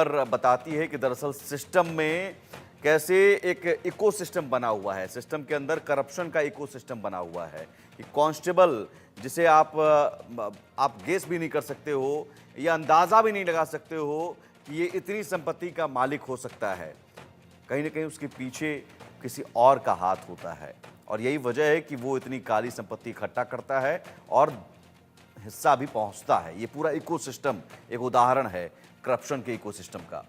पर बताती है कि दरअसल सिस्टम में कैसे एक इकोसिस्टम बना हुआ है। सिस्टम के अंदर करप्शन का इकोसिस्टम बना हुआ है कि कांस्टेबल जिसे आप गेस भी नहीं कर सकते हो या अंदाज़ा भी नहीं लगा सकते हो कि ये इतनी संपत्ति का मालिक हो सकता है। कहीं ना कहीं उसके पीछे किसी और का हाथ होता है और यही वजह है कि वो इतनी काली संपत्ति इकट्ठा करता है और हिस्सा भी पहुंचता है। ये पूरा इकोसिस्टम एक उदाहरण है करप्शन के इकोसिस्टम का।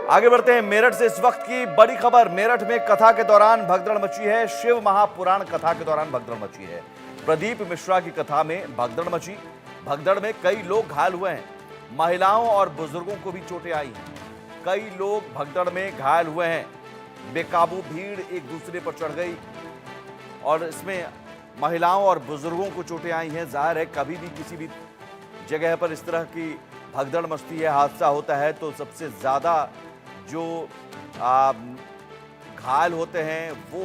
आगे बढ़ते हैं मेरठ से। इस वक्त की बड़ी खबर, मेरठ में कथा के दौरान भगदड़ मची है। शिव महापुराण कथा के दौरान भगदड़ मची है। प्रदीप मिश्रा की कथा में भगदड़ मची। भगदड़ में कई लोग घायल हुए हैं। महिलाओं और बुजुर्गों को भी चोटें आई हैं। कई लोग भगदड़ में घायल हुए हैं। बेकाबू भीड़ एक दूसरे पर चढ़ गई और इसमें महिलाओं और बुजुर्गों को चोटें आई हैं। जाहिर है कभी भी किसी भी जगह पर इस तरह की भगदड़ मचती है, हादसा होता है तो सबसे ज़्यादा जो घायल होते हैं वो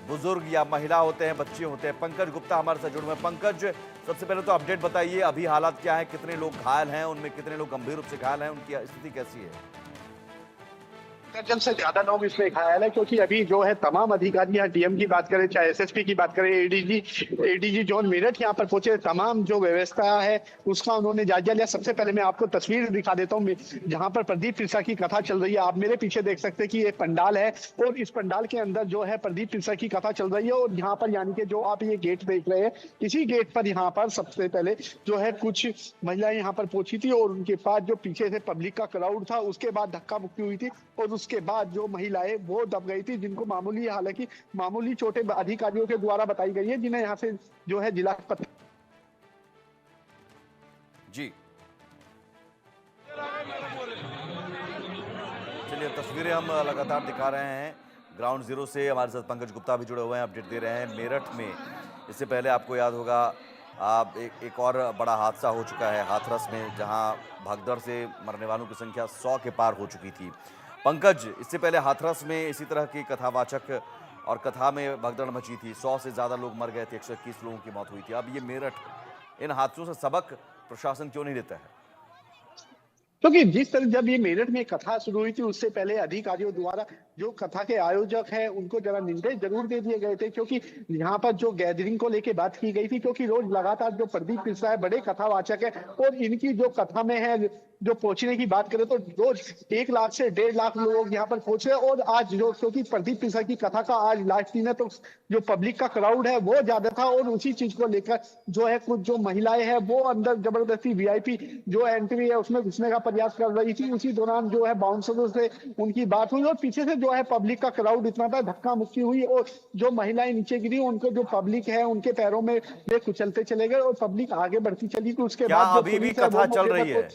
बुजुर्ग या महिला होते हैं, बच्चे होते हैं। पंकज गुप्ता हमारे साथ जुड़े हुए हैं। पंकज, सबसे पहले तो अपडेट बताइए, अभी हालात क्या है, कितने लोग घायल हैं, उनमें कितने लोग गंभीर रूप से घायल हैं, उनकी स्थिति कैसी है? दर्जन से ज्यादा लोग इसमें घायल है, क्योंकि अभी जो है तमाम अधिकारी यहाँ डीएम की बात करें, चाहे एसएसपी की बात करें, एडीजी जोन मेरठ यहाँ पर पहुंचे, तमाम जो व्यवस्था है उसका उन्होंने जायजा लिया। सबसे पहले मैं आपको तस्वीर दिखा देता हूँ जहाँ पर प्रदीप मिश्रा की कथा चल रही है। आप मेरे पीछे देख सकते हैं कि ये पंडाल है और इस पंडाल के अंदर जो है प्रदीप मिश्रा की कथा चल रही है। और यहाँ पर यानी कि जो आप ये गेट देख रहे हैं, इसी गेट पर यहाँ पर सबसे पहले जो है कुछ महिलाएं यहाँ पर पहुंची थी और उनके पास जो पीछे से पब्लिक का क्राउड था, उसके बाद धक्का मुक्की हुई थी और उसके बाद जो महिलाएं वो दब गई थी, जिनको हालांकि मामूली चोटें अधिकारियों के द्वारा बताई गई है, जिन्हें यहाँ से जो है जिला अस्पताल। जी चलिए, तस्वीरें हम लगातार दिखा रहे हैं ग्राउंड जीरो से। हमारे साथ पंकज गुप्ता भी जुड़े हुए हैं, अपडेट दे रहे हैं मेरठ में। इससे पहले आपको याद होगा एक और बड़ा हादसा हो चुका है हाथरस में, जहां भगदड़ से मरने वालों की संख्या 100 के पार हो चुकी थी। पंकज, इससे पहले हाथरस में इसी तरह की कथावाचक और कथा में भगदड़ मची थी, 100 से ज़्यादा लोग मर गए थे, 121 लोगों की मौत हुई थी। अब ये मेरठ, इन हादसों से सबक प्रशासन क्यों नहीं लेता है? क्योंकि जिस तरह जब ये मेरठ में कथा शुरू हुई थी, उससे पहले अधिकारियों द्वारा जो कथा के आयोजक हैं उनको जरा निर्देश जरूर दे दिए गए थे, क्योंकि यहाँ पर जो गैदरिंग को लेके बात की गई थी, क्योंकि रोज लगातार जो प्रदीप मिश्रा है बड़े कथावाचक है और इनकी जो कथा में है जो पहुंचने की बात करें तो रोज 1 लाख से 1.5 लाख लोग यहाँ पर पहुंचे। और आज जो क्योंकि प्रदीप मिश्रा की कथा का आज लास्ट दिन है, तो जो पब्लिक का क्राउड है वो ज्यादा था और उसी चीज को लेकर जो है कुछ जो महिलाएं हैं वो अंदर जबरदस्ती वीआईपी जो एंट्री है उसमें घुसने का प्रयास कर रही थी। उसी दौरान जो है बाउंसरों से उनकी बात हुई और पीछे से जो है पब्लिक का क्राउड इतना था, धक्का मुक्की हुई और जो महिलाएं नीचे गिरी, उनको जो पब्लिक है उनके पैरों में वे कुचलते चले गए और पब्लिक आगे बढ़ती चली गई। उसके बाद अभी भी कथा चल रही है?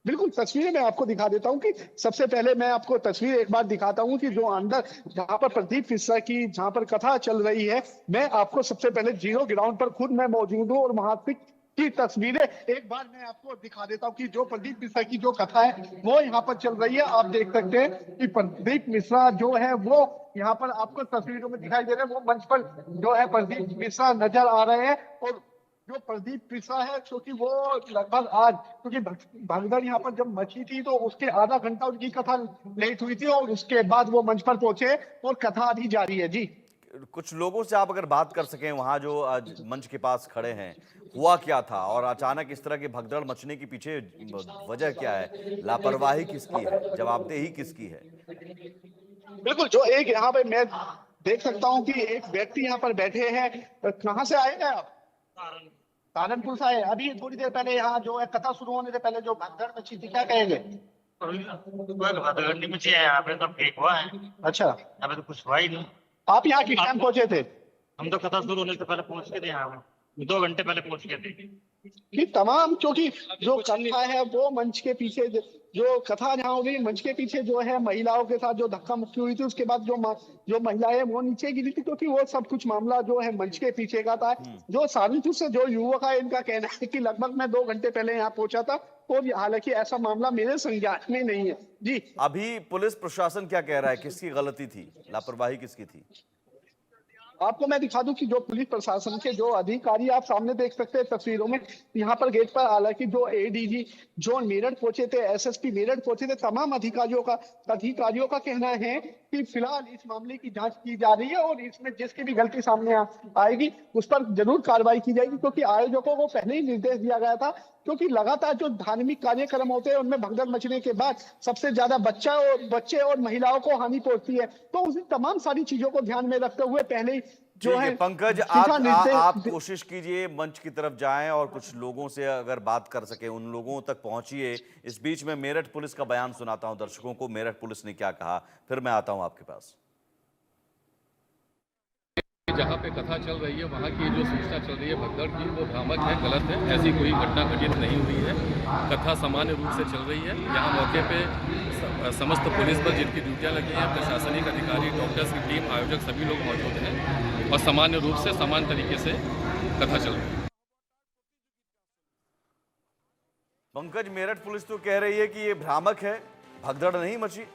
बिल्कुल, तस्वीरें मैं आपको दिखा देता हूं कि सबसे पहले मैं आपको तस्वीर एक बार दिखाता हूं कि जो अंदर जहां पर प्रदीप मिश्रा की जहां पर कथा चल रही है, मैं आपको सबसे पहले जीरो ग्राउंड पर खुद मैं मौजूद हूं और वहां की तस्वीरें एक बार मैं आपको दिखा देता हूं कि जो प्रदीप मिश्रा की जो कथा है वो यहाँ पर चल रही है। आप देख सकते हैं कि प्रदीप मिश्रा जो है वो यहाँ पर आपको तस्वीरों में दिखाई दे रहे हैं। वो मंच पर जो है प्रदीप मिश्रा नजर आ रहे हैं और जो प्रदीप मिश्रा है, क्योंकि वो लगभग आज क्योंकि भगदड़ यहाँ पर जब मची थी तो उसके आधा घंटा उनकी कथा लेट हुई थी और उसके बाद वो मंच पर पहुंचे और कथा अभी जारी है। जी, कुछ लोगों से आप अगर बात कर सकें वहां जो आज मंच के पास खड़े हैं, हुआ क्या था और अचानक इस तरह की भगदड़ मचने के पीछे वजह क्या है? लापरवाही किसकी है? जवाबदेही किसकी है? बिल्कुल, जो एक यहाँ पे मैं देख सकता हूँ कि एक व्यक्ति यहाँ पर बैठे हैं। कहाँ से आए हैं आप? सहारनपुर से आए। अभी थोड़ी देर पहले यहाँ जो है कथा शुरू होने से पहले जो भगदड़ मची थी, क्या कहेंगे? भगदड़ नहीं मची है यहाँ पे, तो ठीक हुआ है। अच्छा, यहाँ पे तो कुछ हुआ ही नहीं। आप यहाँ किस टाइम पहुंचे थे? हम तो कथा शुरू होने से पहले पहुंच गए थे, यहाँ पे 2 घंटे पहले पहुंच गए थे। कि तमाम क्योंकि जो कथा है वो मंच के पीछे जो कथा जहाँ हो गई, मंच के पीछे जो है महिलाओं के साथ जो धक्का मुक्की हुई थी, उसके बाद जो महिलाएं वो नीचे गिरी थी, क्योंकि वो सब कुछ मामला जो है मंच के पीछे का था। जो सहारनपुर से जो युवक है, इनका कहना है कि लगभग मैं 2 घंटे पहले यहाँ पहुंचा था और हालांकि ऐसा मामला मेरे संज्ञान में नहीं है। जी, अभी पुलिस प्रशासन क्या कह रहा है, किसकी गलती थी, लापरवाही किसकी थी? आपको मैं दिखा दूं कि जो पुलिस प्रशासन के जो अधिकारी आप सामने देख सकते हैं तस्वीरों में, यहाँ पर गेट पर हालांकि जो एडीजी जो मेरठ पहुंचे थे, एसएसपी मेरठ पहुंचे थे, तमाम अधिकारियों का कहना है कि फिलहाल इस मामले की जांच की जा रही है और इसमें जिसकी भी गलती सामने आएगी उस पर जरूर कार्रवाई की जाएगी, क्योंकि आयोजकों को पहले ही निर्देश दिया गया था, क्योंकि लगातार जो धार्मिक कार्यक्रम होते हैं उनमें भगदड़ मचने के बाद सबसे ज्यादा बच्चे और महिलाओं को हानि पहुंचती है। तो उन तमाम सारी चीजों को ध्यान में रखते हुए पहले ही जो ठीक है है पंकज, आप कोशिश कीजिए मंच की तरफ जाएं और कुछ लोगों से अगर बात कर सके उन लोगों तक पहुंचिए। इस बीच में मेरठ पुलिस का बयान सुनाता हूं दर्शकों को, मेरठ पुलिस ने क्या कहा, फिर मैं आता हूं आपके पास। जहाँ पे कथा चल रही है वहाँ की जो सूचना चल रही है भगदड़ की, वो भ्रामक है, गलत है। ऐसी कोई घटना घटित नहीं हुई है। कथा सामान्य रूप से चल रही है। यहाँ मौके पे समस्त पुलिस पर जिनकी ड्यूटियाँ लगी हैं, प्रशासनिक अधिकारी, डॉक्टर्स की टीम, आयोजक सभी लोग मौजूद हैं और सामान्य रूप से समान तरीके से कथा चल रही है। पंकज, मेरठ पुलिस तो कह रही है कि ये भ्रामक है, भगदड़ नहीं मची।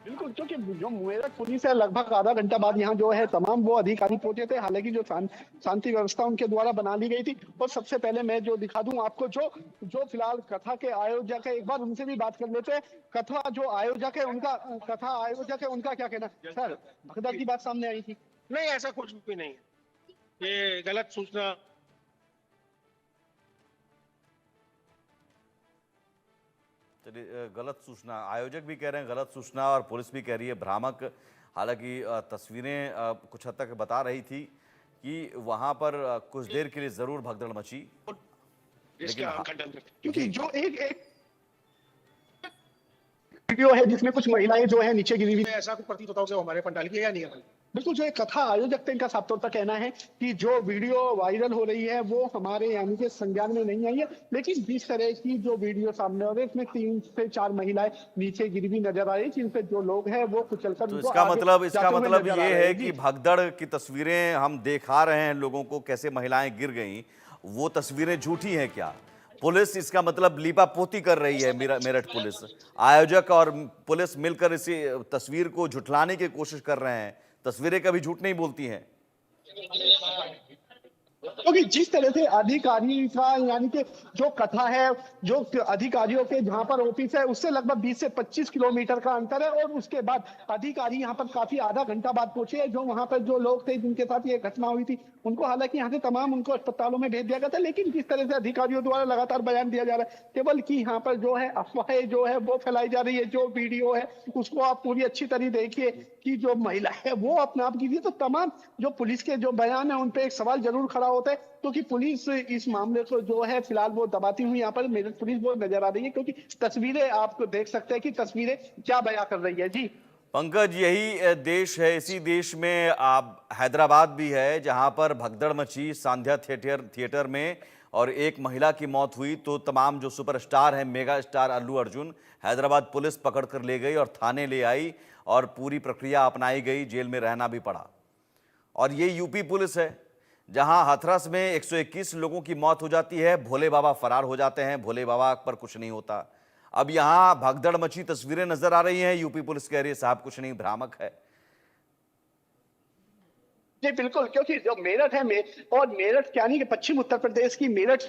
बिल्कुल, क्योंकि जो मेरठ पुलिस है लगभग आधा घंटा बाद यहाँ जो है तमाम वो अधिकारी पहुंचे थे, हालांकि जो शांति व्यवस्था उनके द्वारा बना ली गई थी। और सबसे पहले मैं जो दिखा दूं आपको जो फिलहाल कथा के आयोजक है, एक बार उनसे भी बात कर लेते हैं। कथा आयोजक है उनका क्या कहना सर? भगदड़ की बात सामने आई थी। नहीं, ऐसा कुछ भी नहीं है, ये गलत सूचना। गलत सूचना, आयोजक भी कह रहे हैं गलत सूचना और पुलिस भी कह रही है भ्रामक। हालांकि तस्वीरें कुछ हद तक बता रही थी कि वहां पर कुछ देर के लिए जरूर भगदड़ मची, लेकिन क्योंकि जो एक वीडियो है जिसमें कुछ महिलाएं जो है नीचे गिरी हुई, ऐसा कुछ प्रतीत होता है हमारे पंडाल की या नहीं है? बिल्कुल, जो एक कथा आयोजक थे इनका साफ तौर पर कहना है कि जो वीडियो वायरल हो रही है वो हमारे यानी कि संज्ञान में नहीं आई है, लेकिन जिस तरह की जो वीडियो सामने आ रही है इसमें 3 से 4 महिलाएं नीचे गिरी हुई नजर आ रही है, जिनसे जो लोग हैं वो कुचलकर तो इसका मतलब ये है कि भगदड़ की तस्वीरें हम दिखा रहे हैं लोगों को, कैसे महिलाएं गिर गई, वो तस्वीरें झूठी हैं क्या? पुलिस इसका मतलब लीपापोती कर रही है। मेरठ पुलिस, आयोजक और पुलिस मिलकर इसी तस्वीर को झुठलाने की कोशिश कर रहे हैं। तस्वीरें कभी झूठ नहीं बोलती हैं। क्योंकि जिस तरह से अधिकारी का यानी कि जो कथा है, जो अधिकारियों के जहां पर ऑफिस है उससे लगभग 20 से 25 किलोमीटर का अंतर है, और उसके बाद अधिकारी यहां पर काफी आधा घंटा बाद पहुंचे हैं। जो वहां पर जो लोग थे जिनके साथ ये घटना हुई थी उनको हालांकि यहाँ से तमाम उनको अस्पतालों में भेज दिया गया था, लेकिन जिस तरह से अधिकारियों द्वारा लगातार बयान दिया जा रहा है केवल कि यहाँ पर जो है अफवाहें जो है वो फैलाई जा रही है। जो वीडियो है उसको आप पूरी अच्छी तरह देखिए कि जो महिला है वो अपने आप कीजिए, तो तमाम जो पुलिस के जो बयान है उन पे एक सवाल जरूर खड़ा होता है, क्योंकि पुलिस इस मामले को जो है फिलहाल वो दबाती हुई यहाँ पर मेरठ पुलिस वो नजर आ रही है, क्योंकि तस्वीरें आपको देख सकते हैं कि तस्वीरें क्या बयां कर रही है। जी पंकज, यही देश है, इसी देश में आप हैदराबाद भी है जहां पर भगदड़ मची सांध्या थिएटर में और एक महिला की मौत हुई। तो तमाम जो सुपरस्टार हैं, mega star Allu Arjun, Hyderabad police पकड़ कर ले गई और थाने ले आई और पूरी प्रक्रिया अपनाई गई, जेल में रहना भी पड़ा। और ये यूपी पुलिस है जहां हाथरस में 121 लोगों की मौत हो जाती है, भोले बाबा फरार हो जाते हैं, भोले बाबा पर कुछ नहीं होता। अब यहां भगदड़ मची तस्वीरें नजर आ रही हैं, यूपी पुलिस कह रही है साहब कुछ नहीं, भ्रामक है। जी बिल्कुल, क्योंकि जो मेरठ है और मेरठ यानी कि पश्चिम उत्तर प्रदेश की मेरठ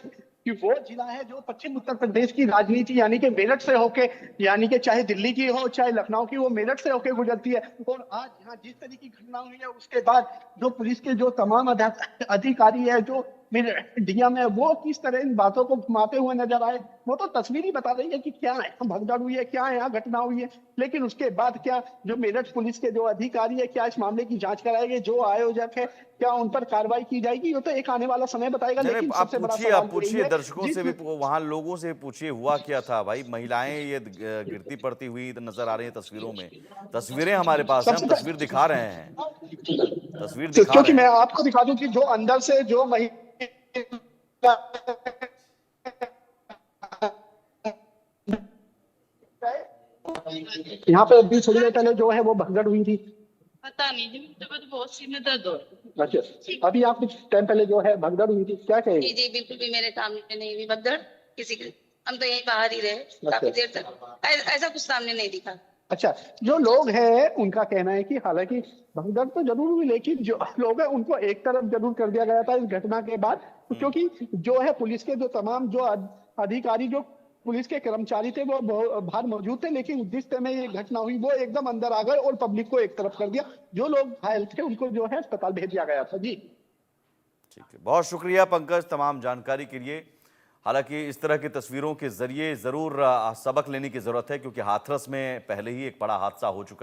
कि वो जिला है जो पश्चिम उत्तर प्रदेश की राजनीति यानी कि मेरठ से होके, यानी कि चाहे दिल्ली की हो चाहे लखनऊ की, वो मेरठ से होके गुजरती है। और आज यहाँ जिस तरह की घटना हुई है उसके बाद जो पुलिस के जो तमाम अधिकारी है, जो डीएम है, वो किस तरह इन बातों को घुमाते हुए नजर आए, वो तो तस्वीर ही बता रही है कि क्या है भगदड़ हुई है, क्या है यहाँ घटना हुई है। लेकिन उसके बाद क्या जो मेरठ पुलिस के जो अधिकारी है क्या इस मामले की जांच कराएंगे, जो आयोजक है क्या उन पर कार्रवाई की जाएगी, ये तो एक आने वाला समय बताएगा। लेकिन सबसे बड़ा सवाल आप पूछिए दर्शकों से भी, वहां लोगों से पूछिए हुआ क्या था भाई। महिलाएं ये गिरती पड़ती हुई नजर आ रही है तस्वीरों में, तस्वीरें हमारे पास हैं, हम तस्वीर दिखा रहे हैं, तस्वीर दिखा क्योंकि मैं आपको दिखा दूं कि जो अंदर से जो यहाँ पे अभी थोड़ी देर पहले जो है वो भगदड़ हुई थी। पता नहीं जी, मुझे तो बहुत सीने दर्द हो रहा है। अच्छा, अभी आप कुछ टाइम पहले जो है भगदड़ हुई थी, क्या कहेंगे? जी बिल्कुल भी मेरे सामने नहीं हुई भगदड़ किसी के, हम तो यहीं बाहर ही रहे काफी देर तक, ऐसा कुछ सामने नहीं दिखा। अच्छा, जो लोग हैं उनका कहना है कि हालांकि भगदड़ तो जरूर हुई, लेकिन जो लोग हैं उनको एक तरफ जरूर कर दिया गया था इस घटना के बाद, क्योंकि जो है पुलिस के जो तमाम जो अधिकारी, जो पुलिस के कर्मचारी थे वो बाहर मौजूद थे, लेकिन जिस समय ये घटना हुई वो एकदम अंदर आ गए और पब्लिक को एक तरफ कर दिया। जो लोग घायल थे उनको जो है अस्पताल भेज दिया गया था। जी ठीक है, बहुत शुक्रिया पंकज तमाम जानकारी के लिए। हालांकि इस तरह की तस्वीरों के जरिए जरूर सबक लेने की जरूरत है, क्योंकि हाथरस में पहले ही एक बड़ा हादसा हो चुका है।